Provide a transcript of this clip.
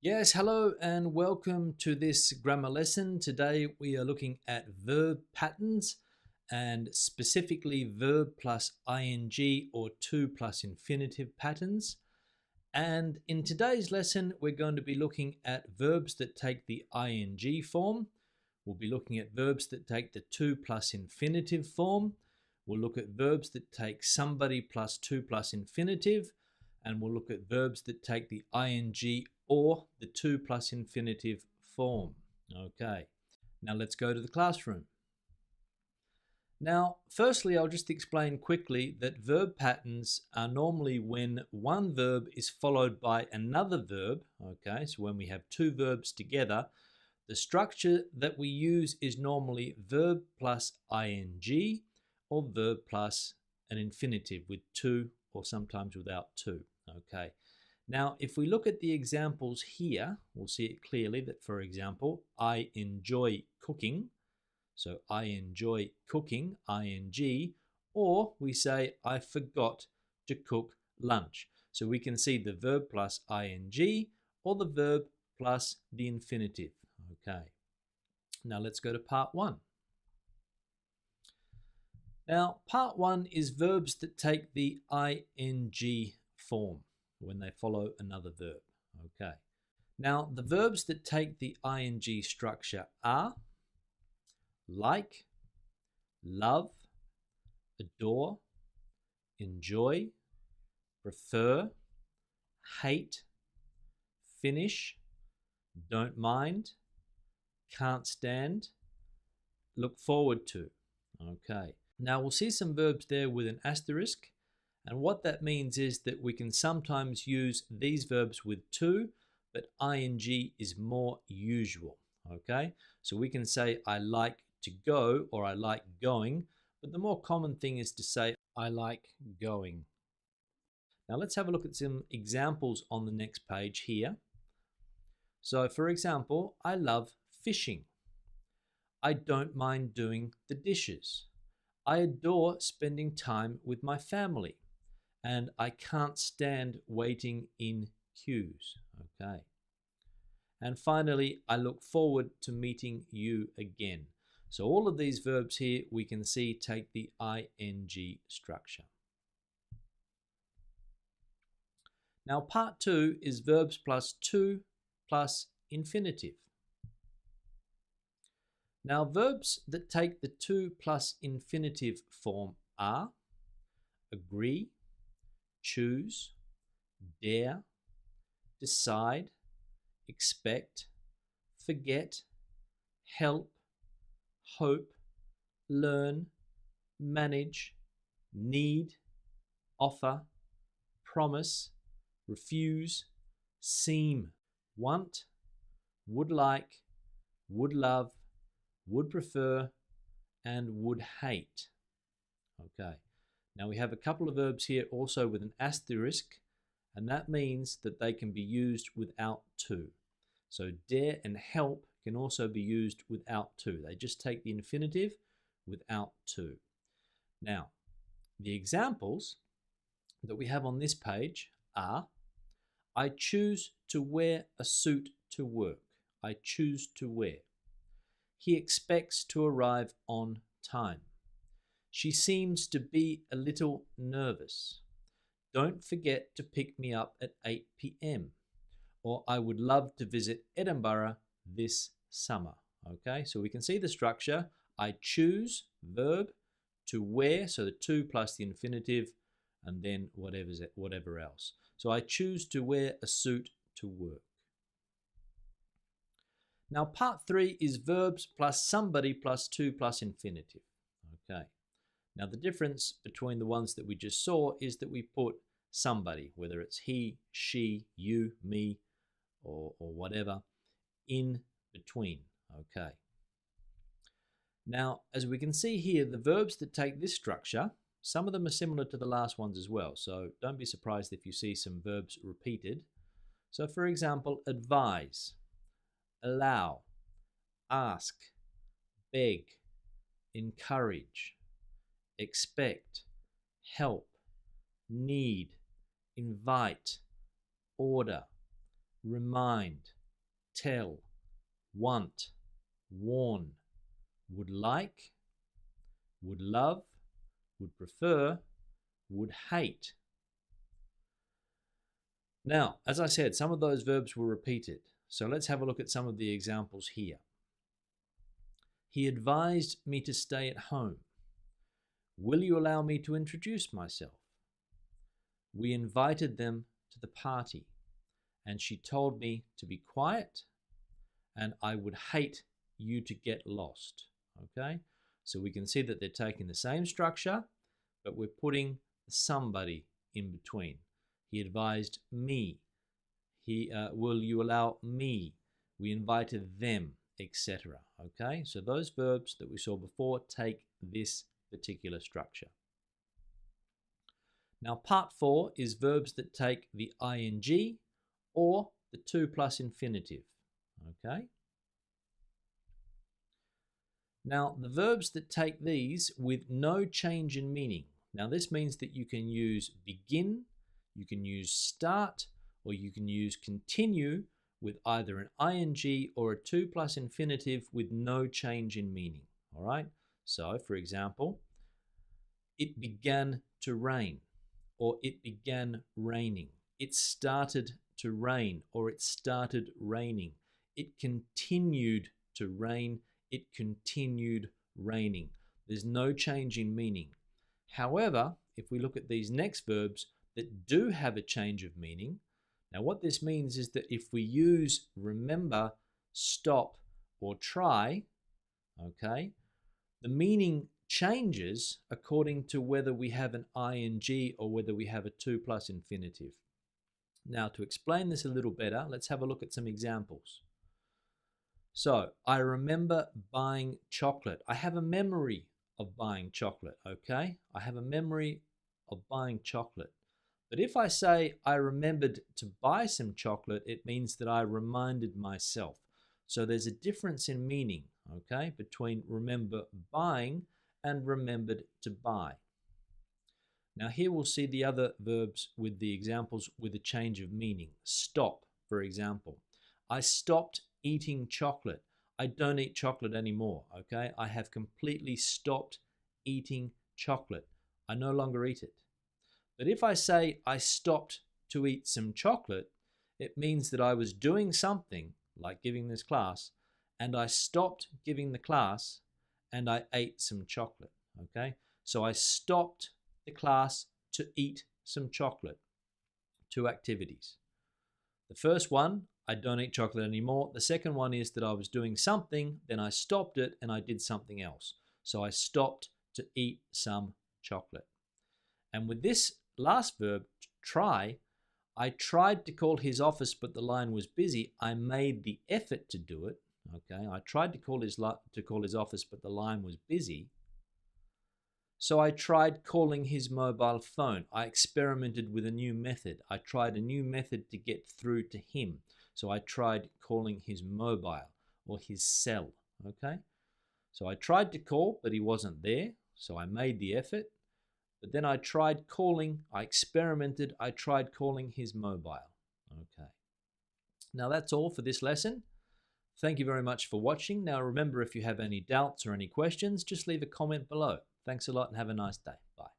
Yes, hello and welcome to this grammar lesson. Today we are looking at verb patterns and specifically verb plus ing or to plus infinitive patterns. And in today's lesson, we're going to be looking at verbs that take the ing form. We'll be looking at verbs that take the to plus infinitive form. We'll look at verbs that take somebody plus to plus infinitive. And we'll look at verbs that take the ing or the to plus infinitive form. Okay, now let's go to the classroom. Now, firstly, I'll just explain quickly that verb patterns are normally when one verb is followed by another verb. Okay, so when we have two verbs together, the structure that we use is normally verb plus ing or verb plus an infinitive with to or sometimes without to. Okay. Now, if we look at the examples here, we'll see it clearly that, for example, I enjoy cooking. So I enjoy cooking, ing, or we say I forgot to cook lunch. So we can see the verb plus ing or the verb plus the infinitive. Okay. Now let's go to part one. Now, part one is verbs that take the ing form when they follow another verb. Okay. Now, the verbs that take the ing structure are like, love, adore, enjoy, prefer, hate, finish, don't mind, can't stand, look forward to. Okay. Now we'll see some verbs there with an asterisk, and what that means is that we can sometimes use these verbs with to, but ing is more usual. Okay, so we can say I like to go or I like going, but the more common thing is to say I like going. Now let's have a look at some examples on the next page here. So for example, I love fishing. I don't mind doing the dishes. I adore spending time with my family, and I can't stand waiting in queues. Okay. And finally, I look forward to meeting you again. So all of these verbs here we can see take the ing structure. Now part two is verbs plus to plus infinitive. Now verbs that take the to plus infinitive form are agree, choose, dare, decide, expect, forget, help, hope, learn, manage, need, offer, promise, refuse, seem, want, would like, would love, would prefer, and would hate. Okay. Now we have a couple of verbs here also with an asterisk, and that means that they can be used without to. So dare and help can also be used without to. They just take the infinitive without to. Now, the examples that we have on this page are I choose to wear a suit to work. I choose to wear. He expects to arrive on time. She seems to be a little nervous. Don't forget to pick me up at 8 p.m. Or I would love to visit Edinburgh this summer. Okay, so we can see the structure. I choose, verb, to wear, so the to plus the infinitive, and then whatever else. So I choose to wear a suit to work. Now part three is verbs plus somebody plus to plus infinitive. Okay. Now the difference between the ones that we just saw is that we put somebody, whether it's he, she, you, me, or whatever, in between. Okay. Now, as we can see here, the verbs that take this structure, some of them are similar to the last ones as well. So don't be surprised if you see some verbs repeated. So for example, advise, allow, ask, beg, encourage, expect, help, need, invite, order, remind, tell, want, warn, would like, would love, would prefer, would hate. Now, as I said, some of those verbs were repeated. So let's have a look at some of the examples here. He advised me to stay at home. Will you allow me to introduce myself? We invited them to the party, and she told me to be quiet, and I would hate you to get lost. Okay, so we can see that they're taking the same structure, but we're putting somebody in between. He advised me. Will you allow me? We invited them, etc. Okay, so those verbs that we saw before take this particular structure. Now, part 4 is verbs that take the ing or the to plus infinitive. Okay. Now, the verbs that take these with no change in meaning. Now, this means that you can use begin, you can use start, or you can use continue with either an ing or a to plus infinitive with no change in meaning. All right. So, for example, it began to rain, or it began raining. It started to rain, or it started raining. It continued to rain. It continued raining. There's no change in meaning. However, if we look at these next verbs that do have a change of meaning, now what this means is that if we use remember, stop, or try, okay, the meaning changes according to whether we have an ing or whether we have a to plus infinitive. Now, to explain this a little better, let's have a look at some examples. So, I remember buying chocolate. I have a memory of buying chocolate, okay? I have a memory of buying chocolate. But if I say I remembered to buy some chocolate, it means that I reminded myself. So there's a difference in meaning, okay, between remember buying and remembered to buy. Now here we'll see the other verbs with the examples with a change of meaning. Stop, for example. I stopped eating chocolate. I don't eat chocolate anymore, okay? I have completely stopped eating chocolate. I no longer eat it. But if I say I stopped to eat some chocolate, it means that I was doing something, like giving this class, and I stopped giving the class and I ate some chocolate, okay? So I stopped the class to eat some chocolate. 2 activities. The first one, I don't eat chocolate anymore. The second one is that I was doing something, then I stopped it and I did something else. So I stopped to eat some chocolate. And with this last verb, try, I tried to call his office, but the line was busy. I made the effort to do it. Okay, I tried to call his office, but the line was busy. So I tried calling his mobile phone. I experimented with a new method. I tried a new method to get through to him. So I tried calling his mobile or his cell. Okay, so I tried to call, but he wasn't there. So I made the effort. But then I tried calling, I experimented, I tried calling his mobile. Okay. Now that's all for this lesson. Thank you very much for watching. Now remember, if you have any doubts or any questions, just leave a comment below. Thanks a lot and have a nice day. Bye.